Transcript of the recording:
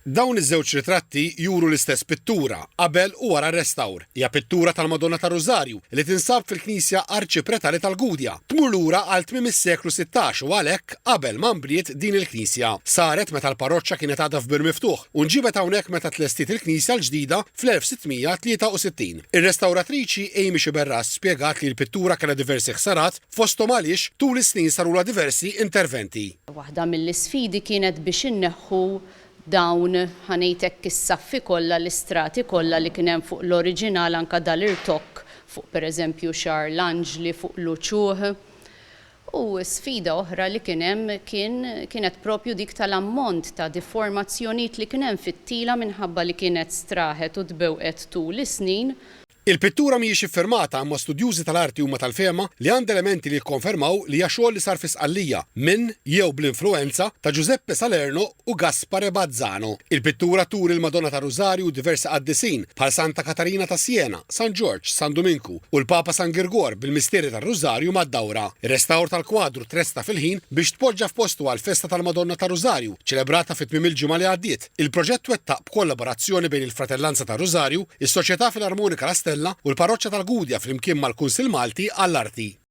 Dawn iż-żewġ ritratti juru l-istess pittura qabel u wara r-restawr. Hija pittura tal-Madonna tar-Rużarju li tinsab fil-Knisja Arċipretali tal-Gudja. Tmur lura għal tmiem is-seklu 16 u għalhekk qabel ma nbliet din il-Knisja. Saret meta l-parroċċa kienet għadha f'bir miftuħ u nġibet hawnhekk meta tlestiet il-Knisja l-ġdida fl-1663. Ir-restawratriċi Amy Xiberras spjegat li l-pittura kellha diversi ħsarat fosthom għaliex tul is-snin sarula diversi interventi. Waħda mill-isfidi kienet biex inneħħu dawn ħanejtek is-saffi kollha l-istrati kollha li kien hemm fuq l-oriġinal anke dal-irtok fuq pereżempju xar l-Anġli fuq Luċuħ. U sfida oħra li kien hemm kienet propju dik tal-ammont ta' deformazzjonijiet li kien hemm fit-tila minħabba li kienet straħet u tbewqet tul is-snin. Il-pittura mhijiex iffirmata imma studjużi tal-arti huma tal-fehma li għandha elementi li jikkonfermaw li hija xogħol li sar fi Sqallija minn jew bl-influenza ta' Giuseppe Salerno u Gaspare Bazzano. Il-pittura turi l-Madonna tar-Rużarju u diversi qaddisin bħal Santa Katarina ta' Siena, San George, San Dominku u l-Papa San Girgor bil-Mistieri tar-Rużarju mad-dawra. Ir-restawr tal-kwadru tresta fil-ħin biex tpoġġa f'postu għall-festa tal-Madonna tar-Rużarju ċelebrata fit-tmiem il-ġimgħa li għaddiet. Il-proġett wettaq b'kollaborazzjoni bejn il-Fratellanza tar-Rużarju, is-Soċjetà Filarmonika La Stella u l-Parroċċa tal-Gudja flimkien mal-Kunsill Malti għall-Arti.